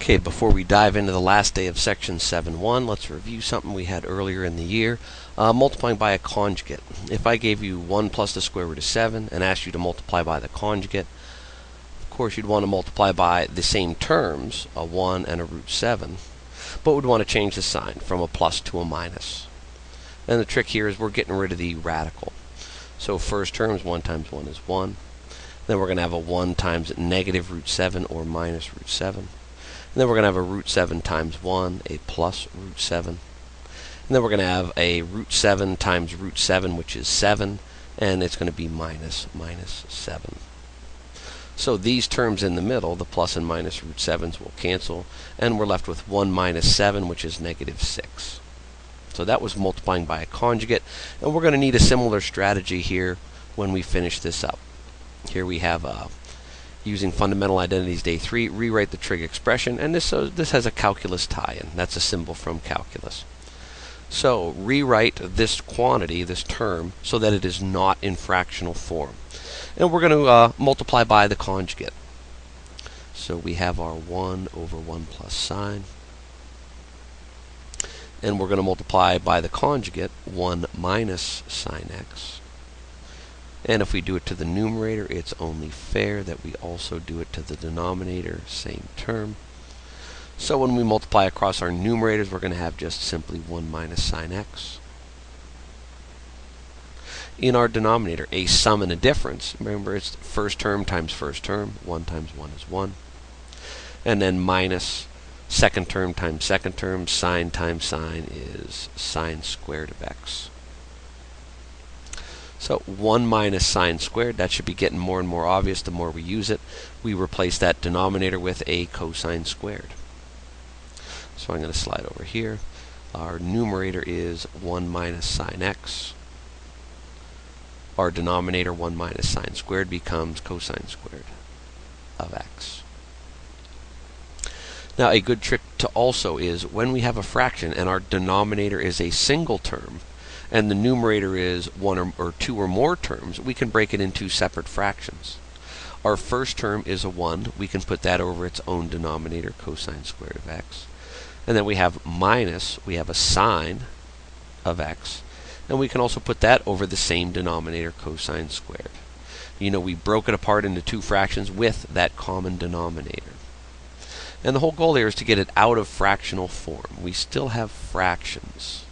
Okay, before we dive into the last day of section 7.1, let's review something we had earlier in the year, multiplying by a conjugate. If I gave you 1 plus the square root of 7 and asked you to multiply by the conjugate, of course you'd want to multiply by the same terms, a 1 and a root 7, but would want to change the sign from a plus to a minus. And the trick here is we're getting rid of the radical. So first term is 1 times 1 is 1. Then we're going to have a 1 times negative root 7 or minus root 7. And then we're going to have a root 7 times 1, a plus root 7. And then we're going to have a root 7 times root 7, which is 7, and it's going to be minus 7. So these terms in the middle, the plus and minus root 7s, will cancel, and we're left with 1 minus 7, which is negative 6. So that was multiplying by a conjugate, and we're going to need a similar strategy here when we finish this up. Here we have using Fundamental Identities Day 3, rewrite the trig expression, and this has a calculus tie-in. That's a symbol from calculus. So rewrite this quantity, this term, so that it is not in fractional form. And we're going to multiply by the conjugate. So we have our 1 over 1 plus sine. And we're going to multiply by the conjugate 1 minus sine x. And if we do it to the numerator, it's only fair that we also do it to the denominator, same term. So when we multiply across our numerators, we're going to have just simply 1 minus sine x. In our denominator, a sum and a difference. Remember, it's first term times first term. 1 times 1 is 1. And then minus second term times second term. Sine times sine is sine squared of x. So 1 minus sine squared, that should be getting more and more obvious the more we use it. We replace that denominator with a cosine squared. So I'm going to slide over here. Our numerator is 1 minus sine x. Our denominator, 1 minus sine squared, becomes cosine squared of x. Now a good trick to also is when we have a fraction and our denominator is a single term, and the numerator is 1 or 2 or more terms, we can break it into separate fractions. Our first term is a 1. We can put that over its own denominator, cosine squared of x. And then we have minus, we have a sine of x. And we can also put that over the same denominator, cosine squared. You know, we broke it apart into 2 fractions with that common denominator. And the whole goal here is to get it out of fractional form. We still have fractions.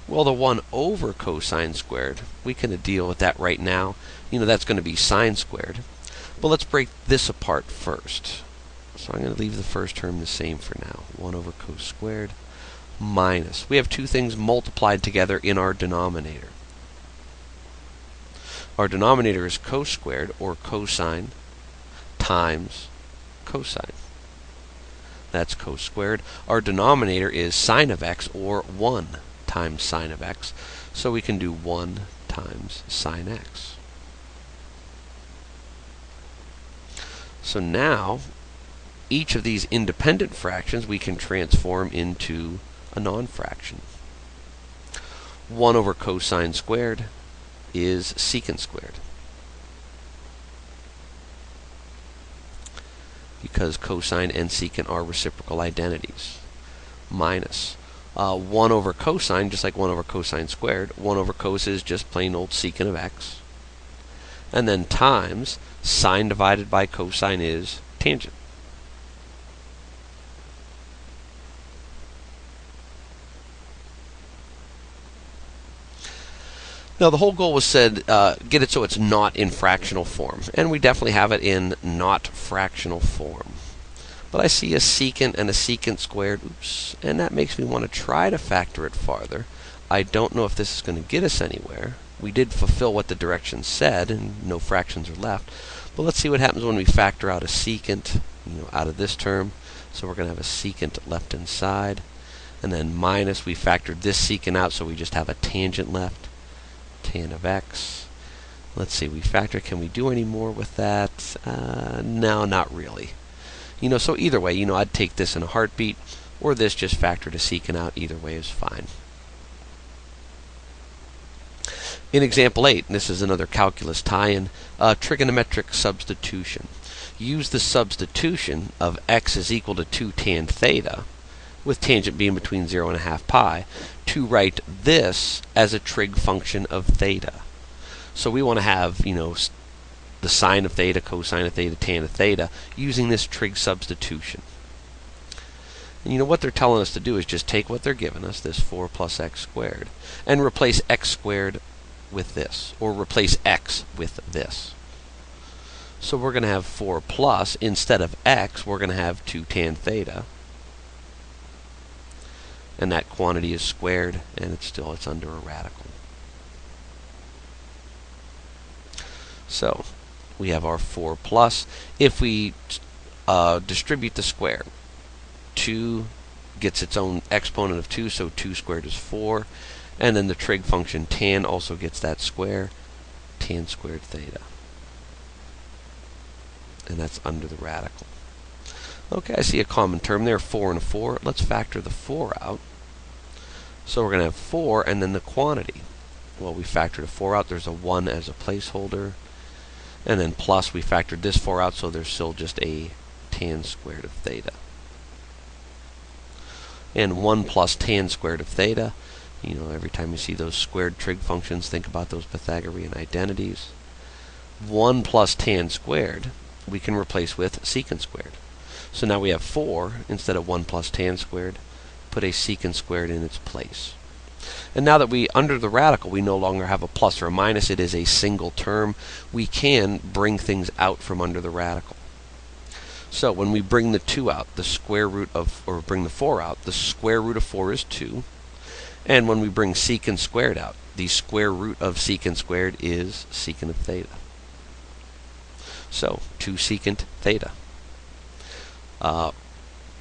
Well, the 1 over cosine squared, we can deal with that right now. You know, that's going to be sine squared. But let's break this apart first. So I'm going to leave the first term the same for now. 1 over cos squared minus. We have 2 things multiplied together in our denominator. Our denominator is cos squared, or cosine, times cosine. That's cos squared. Our denominator is sine of x, or 1 times sine of x. So we can do 1 times sine x. So now, each of these independent fractions we can transform into a non-fraction. 1 over cosine squared is secant squared, because cosine and secant are reciprocal identities. Minus 1 over cosine, just like 1 over cosine squared. 1 over cos is just plain old secant of x. And then times sine divided by cosine is tangent. Now the whole goal was said, get it so it's not in fractional form. And we definitely have it in not fractional form. But I see a secant and a secant squared, oops, and that makes me want to try to factor it farther. I don't know if this is going to get us anywhere. We did fulfill what the directions said, and no fractions are left. But let's see what happens when we factor out a secant, out of this term. So we're going to have a secant left inside. And then minus, we factored this secant out, so we just have a tangent left. Tan of x. Let's see, we factor, can we do any more with that? No, not really. So either way, I'd take this in a heartbeat, or this just factor to secant out. Either way is fine. In example 8, this is another calculus tie-in, trigonometric substitution. use the substitution of x is equal to 2 tan theta, with tangent being between 0 and a half pi, to write this as a trig function of theta. So we want to have, the sine of theta, cosine of theta, tan of theta, using this trig substitution. And what they're telling us to do is just take what they're giving us, this 4 plus x squared, and replace x squared with this, or replace x with this. So we're going to have 4 plus, instead of x, we're going to have 2 tan theta. And that quantity is squared, and it's under a radical. So we have our 4 plus. If we distribute the square, 2 gets its own exponent of 2, so 2 squared is 4. And then the trig function tan also gets that square, tan squared theta. And that's under the radical. Okay, I see a common term there, 4 and a 4. Let's factor the 4 out. So we're going to have 4 and then the quantity. Well, we factored a 4 out. There's a 1 as a placeholder. And then plus, we factored this 4 out, so there's still just a tan squared of theta. And 1 plus tan squared of theta. Every time you see those squared trig functions, think about those Pythagorean identities. 1 plus tan squared, we can replace with secant squared. So now we have 4 instead of 1 plus tan squared. Put a secant squared in its place. And now that under the radical, we no longer have a plus or a minus. It is a single term. We can bring things out from under the radical. So when we bring the 2 out, bring the 4 out, the square root of 4 is 2. And when we bring secant squared out, the square root of secant squared is secant of theta. So 2 secant theta.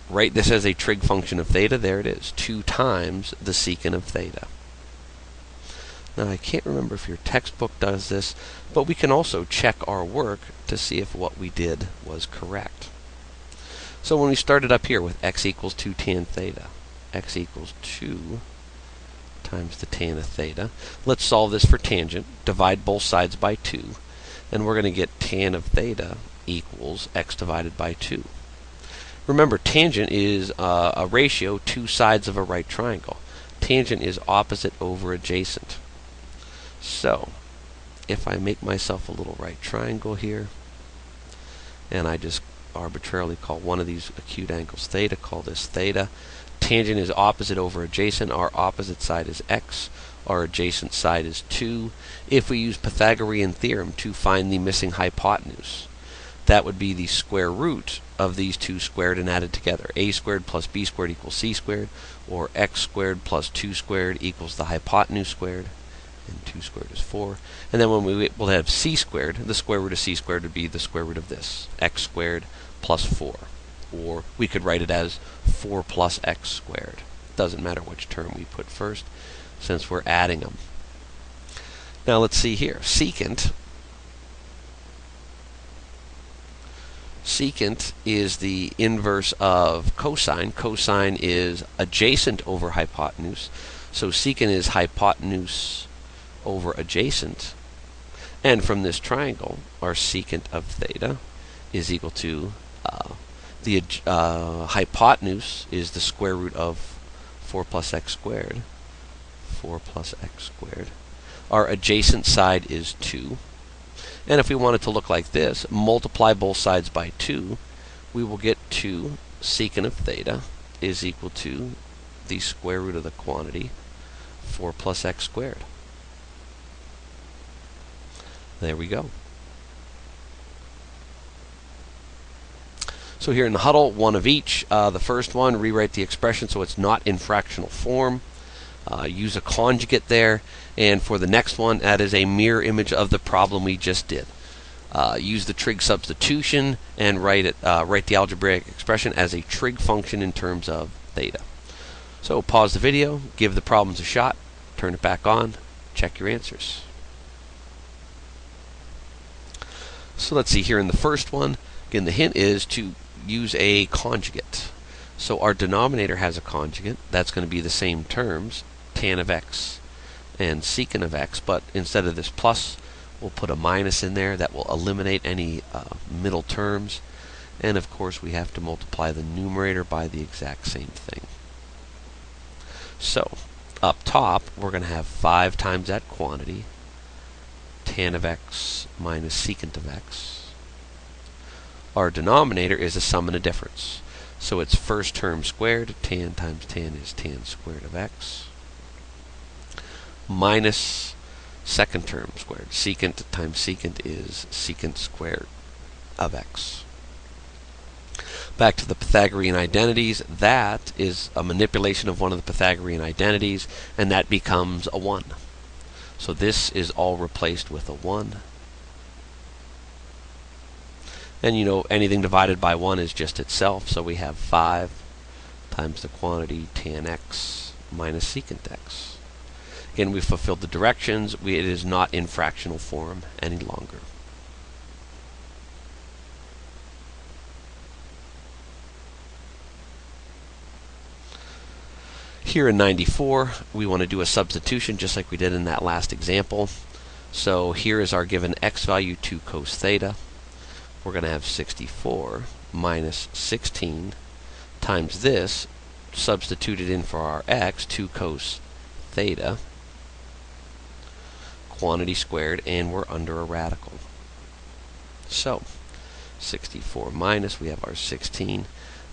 Write this as a trig function of theta. There it is, 2 times the secant of theta. Now I can't remember if your textbook does this, but we can also check our work to see if what we did was correct. So when we started up here with x equals 2 tan theta, x equals 2 times the tan of theta. Let's solve this for tangent. Divide both sides by 2. And we're going to get tan of theta equals x divided by 2. Remember, tangent is a ratio, 2 sides of a right triangle. Tangent is opposite over adjacent. So, if I make myself a little right triangle here, and I just arbitrarily call one of these acute angles theta, call this theta. Tangent is opposite over adjacent. Our opposite side is x. Our adjacent side is 2. If we use Pythagorean theorem to find the missing hypotenuse, that would be the square root of these 2 squared and added together. A squared plus b squared equals c squared, or x squared plus 2 squared equals the hypotenuse squared, and 2 squared is 4. And then when we will have c squared, the square root of c squared would be the square root of this, x squared plus 4. Or we could write it as 4 plus x squared. Doesn't matter which term we put first, since we're adding them. Now let's see here. Secant is the inverse of cosine. Cosine is adjacent over hypotenuse. So secant is hypotenuse over adjacent. And from this triangle, our secant of theta is equal to the hypotenuse is the square root of 4 plus x squared. 4 plus x squared. Our adjacent side is 2. And if we want it to look like this, multiply both sides by 2, we will get 2 secant of theta is equal to the square root of the quantity, 4 plus x squared. There we go. So here in the huddle, one of each. The first one, rewrite the expression so it's not in fractional form. Use a conjugate there. And for the next one, that is a mirror image of the problem we just did. Use the trig substitution and write the algebraic expression as a trig function in terms of theta. So pause the video, give the problems a shot, turn it back on, check your answers. So let's see here in the first one. Again, the hint is to use a conjugate. So our denominator has a conjugate. That's going to be the same terms, tan of x and secant of x, but instead of this plus, we'll put a minus in there. That will eliminate any middle terms. And of course we have to multiply the numerator by the exact same thing. So up top we're going to have 5 times that quantity, tan of x minus secant of x. Our denominator is a sum and a difference. So it's first term squared, tan times tan is tan squared of x, minus second term squared, secant times secant is secant squared of x. Back to the Pythagorean identities, that is a manipulation of one of the Pythagorean identities, and that becomes a 1. So this is all replaced with a 1. And you know, anything divided by 1 is just itself, so we have 5 times the quantity tan x minus secant x. Again, we've fulfilled the directions. It is not in fractional form any longer. Here in 94, we want to do a substitution just like we did in that last example. So here is our given x value, 2 cos theta. We're going to have 64 minus 16 times this, substituted in for our x, 2 cos theta, quantity squared, and we're under a radical. So 64 minus, we have our 16.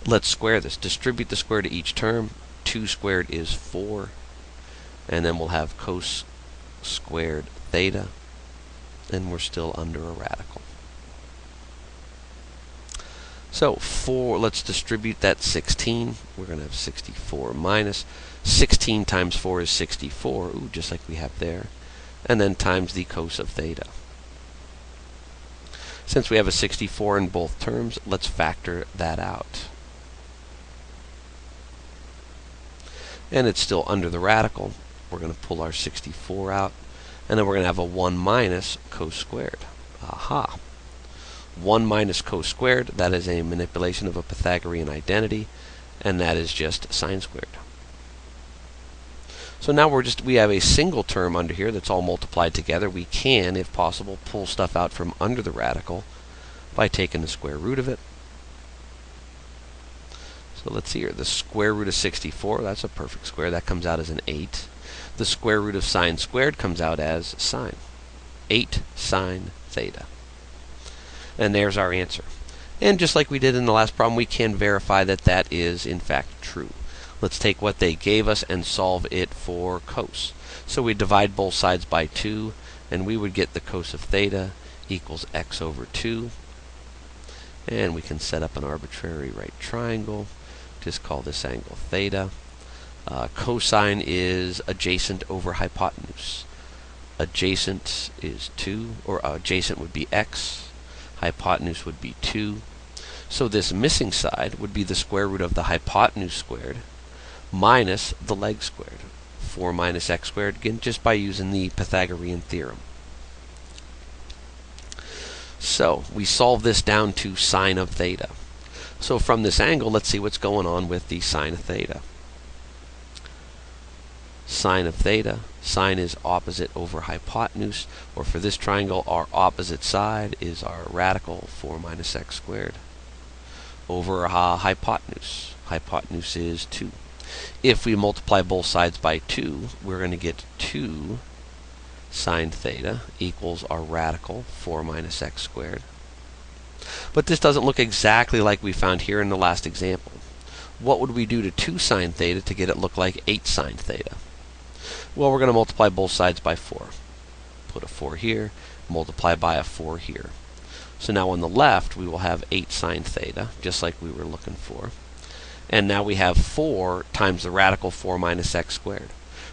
Let's square this. Distribute the square to each term. 2 squared is 4. And then we'll have cos squared theta, and we're still under a radical. So let's distribute that 16. We're going to have 64 minus 16 times 4 is 64, ooh, just like we have there, and then times the cos of theta. Since we have a 64 in both terms, let's factor that out. And it's still under the radical. We're going to pull our 64 out, and then we're going to have a 1 minus cos squared. Aha! 1 minus cos squared, that is a manipulation of a Pythagorean identity, and that is just sine squared. So now we have a single term under here that's all multiplied together. We can, if possible, pull stuff out from under the radical by taking the square root of it. So let's see here, the square root of 64, that's a perfect square, that comes out as an 8. The square root of sine squared comes out as sine. 8 sine theta. And there's our answer. And just like we did in the last problem, we can verify that that is in fact true. Let's take what they gave us and solve it for cos. So we divide both sides by 2, and we would get the cos of theta equals x over 2. And we can set up an arbitrary right triangle. Just call this angle theta. Cosine is adjacent over hypotenuse. Adjacent is 2, or adjacent would be x. Hypotenuse would be 2. So this missing side would be the square root of the hypotenuse squared minus the leg squared. 4 minus x squared, again, just by using the Pythagorean theorem. So we solve this down to sine of theta. So from this angle, let's see what's going on with the sine of theta. Sine of theta, sine is opposite over hypotenuse, or for this triangle, our opposite side is our radical, 4 minus x squared, over hypotenuse. Hypotenuse is 2. If we multiply both sides by 2, we're going to get 2 sine theta equals our radical, 4 minus x squared. But this doesn't look exactly like we found here in the last example. What would we do to 2 sine theta to get it look like 8 sine theta? Well, we're going to multiply both sides by 4. Put a 4 here, multiply by a 4 here. So now on the left, we will have 8 sine theta, just like we were looking for. And now we have 4 times the radical 4 minus x squared.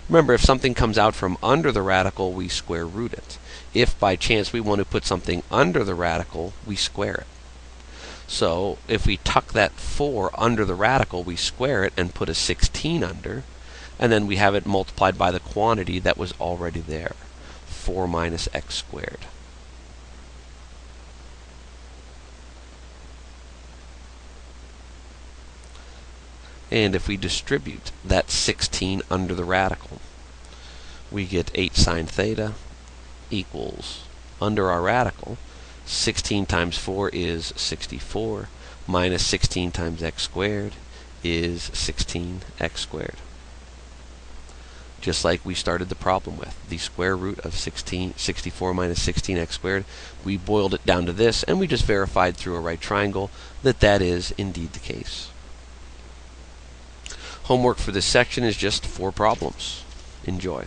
Remember, if something comes out from under the radical, we square root it. If by chance we want to put something under the radical, we square it. So if we tuck that 4 under the radical, we square it and put a 16 under, and then we have it multiplied by the quantity that was already there, 4 minus x squared. And if we distribute that 16 under the radical, we get 8 sine theta equals, under our radical, 16 times 4 is 64, minus 16 times x squared is 16x squared. Just like we started the problem with, the square root of 64 minus 16x squared. We boiled it down to this, and we just verified through a right triangle that that is indeed the case. Homework for this section is just 4 problems. Enjoy.